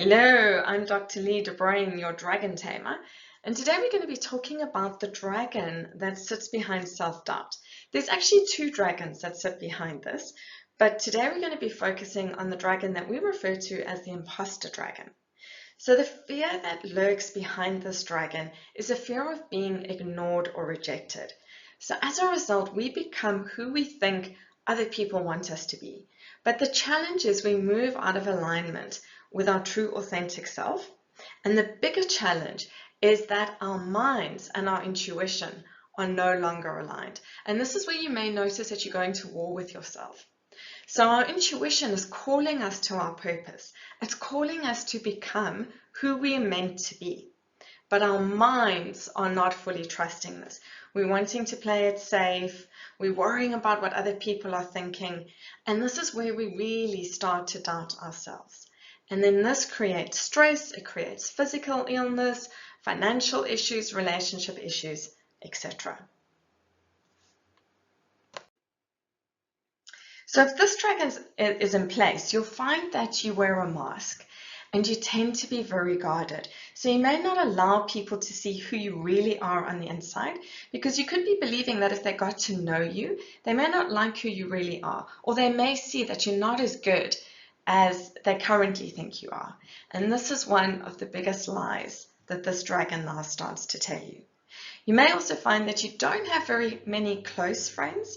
Hello, I'm Dr. Lee De Bruin, your dragon tamer, and today we're going to be talking about the dragon that sits behind self-doubt. There's actually two dragons that sit behind this, but today we're going to be focusing on the dragon that we refer to as the imposter dragon. So the fear that lurks behind this dragon is a fear of being ignored or rejected. So as a result, we become who we think other people want us to be. But the challenge is we move out of alignment with our true authentic self. And the bigger challenge is that our minds and our intuition are no longer aligned. And this is where you may notice that you're going to war with yourself. So our intuition is calling us to our purpose. It's calling us to become who we are meant to be. But our minds are not fully trusting this. We're wanting to play it safe. We're worrying about what other people are thinking. And this is where we really start to doubt ourselves. And then this creates stress, it creates physical illness, financial issues, relationship issues, etc. So if this dragon is in place, you'll find that you wear a mask and you tend to be very guarded. So you may not allow people to see who you really are on the inside, because you could be believing that if they got to know you, they may not like who you really are, or they may see that you're not as good as they currently think you are. And this is one of the biggest lies that this dragon now starts to tell you. You may also find that you don't have very many close friends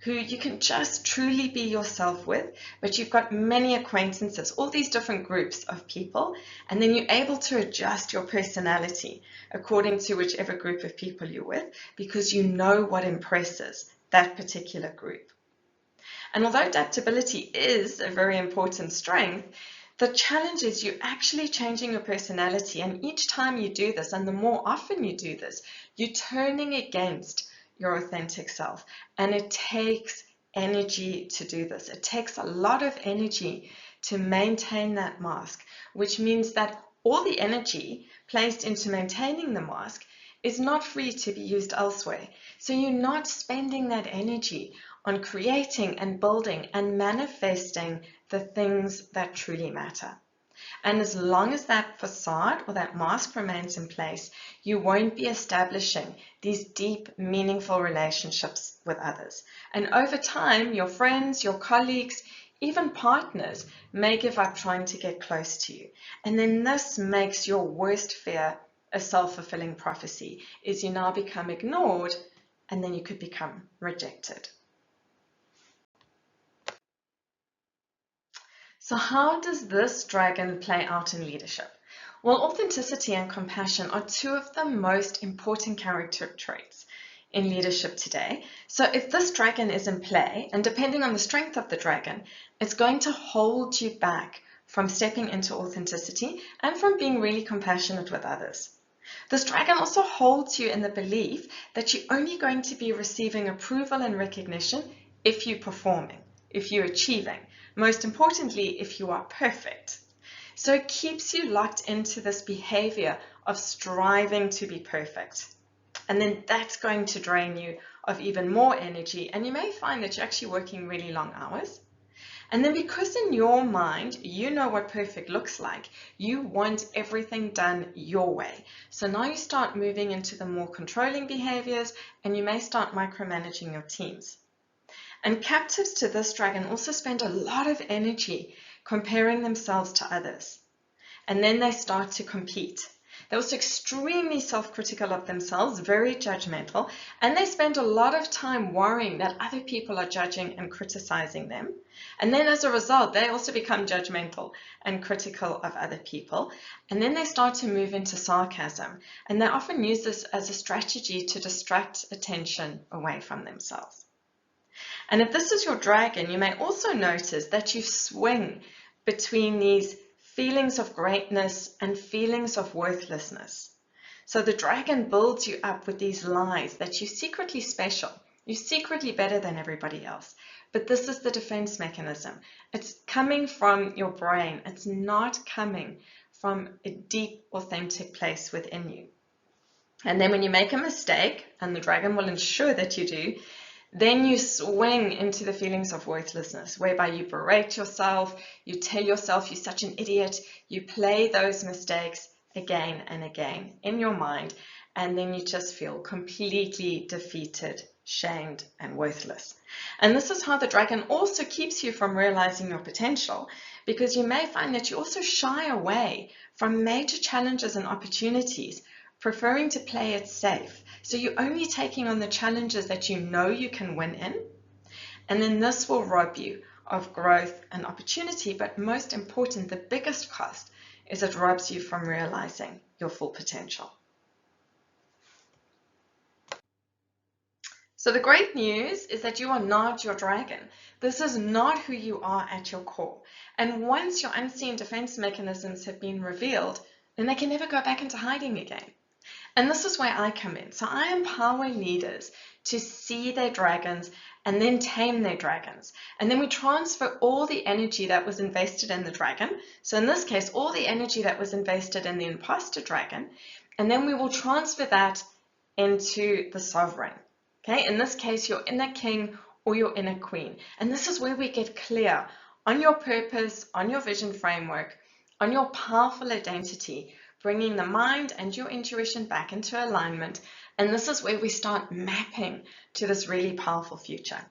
who you can just truly be yourself with, but you've got many acquaintances, all these different groups of people, and then you're able to adjust your personality according to whichever group of people you're with, because you know what impresses that particular group. And although adaptability is a very important strength, the challenge is you're actually changing your personality, and each time you do this, and the more often you do this, you're turning against your authentic self. And it takes energy to do this. It takes a lot of energy to maintain that mask, which means that all the energy placed into maintaining the mask is not free to be used elsewhere. So you're not spending that energy on creating and building and manifesting the things that truly matter. And as long as that facade or that mask remains in place, you won't be establishing these deep, meaningful relationships with others. And over time, your friends, your colleagues, even partners may give up trying to get close to you. And then this makes your worst fear a self-fulfilling prophecy, is you now become ignored, and then you could become rejected. So how does this dragon play out in leadership? Well, authenticity and compassion are two of the most important character traits in leadership today. So if this dragon is in play, and depending on the strength of the dragon, it's going to hold you back from stepping into authenticity and from being really compassionate with others. This dragon also holds you in the belief that you're only going to be receiving approval and recognition if you're performing, if you're achieving. Most importantly, if you are perfect. So it keeps you locked into this behavior of striving to be perfect. And then that's going to drain you of even more energy, and you may find that you're actually working really long hours. And then because in your mind, you know what perfect looks like, you want everything done your way. So now you start moving into the more controlling behaviors, and you may start micromanaging your teams. And captives to this dragon also spend a lot of energy comparing themselves to others. And then they start to compete. They're also extremely self-critical of themselves, very judgmental, and they spend a lot of time worrying that other people are judging and criticizing them. And then as a result, they also become judgmental and critical of other people. And then they start to move into sarcasm. And they often use this as a strategy to distract attention away from themselves. And if this is your dragon, you may also notice that you swing between these feelings of greatness and feelings of worthlessness. So the dragon builds you up with these lies that you're secretly special, you're secretly better than everybody else. But this is the defense mechanism. It's coming from your brain. It's not coming from a deep, authentic place within you. And then when you make a mistake, and the dragon will ensure that you do, Then you swing into the feelings of worthlessness, whereby you berate yourself, you tell yourself you're such an idiot, you play those mistakes again and again in your mind, and then you just feel completely defeated, shamed, and worthless. And this is how the dragon also keeps you from realizing your potential, because you may find that you also shy away from major challenges and opportunities, preferring to play it safe. So you're only taking on the challenges that you know you can win in, and then this will rob you of growth and opportunity, but most important, the biggest cost is it robs you from realizing your full potential. So the great news is that you are not your dragon. This is not who you are at your core. And once your unseen defense mechanisms have been revealed, then they can never go back into hiding again. And this is where I come in. So I empower leaders to see their dragons and then tame their dragons. And then we transfer all the energy that was invested in the dragon. So in this case, all the energy that was invested in the imposter dragon, and then we will transfer that into the sovereign. Okay, in this case, your inner king or your inner queen. And this is where we get clear on your purpose, on your vision framework, on your powerful identity, bringing the mind and your intuition back into alignment. And this is where we start mapping to this really powerful future.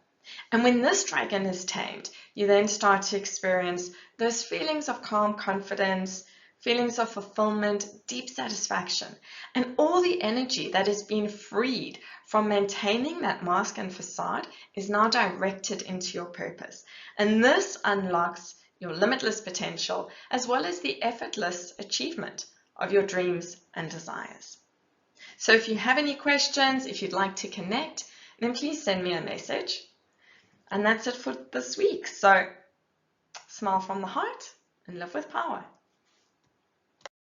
And when this dragon is tamed, you then start to experience those feelings of calm confidence, feelings of fulfillment, deep satisfaction, and all the energy that has been freed from maintaining that mask and facade is now directed into your purpose. And this unlocks your limitless potential as well as the effortless achievement of your dreams and desires. So if you have any questions, if you'd like to connect, then please send me a message. And that's it for this week. So smile from the heart and live with power.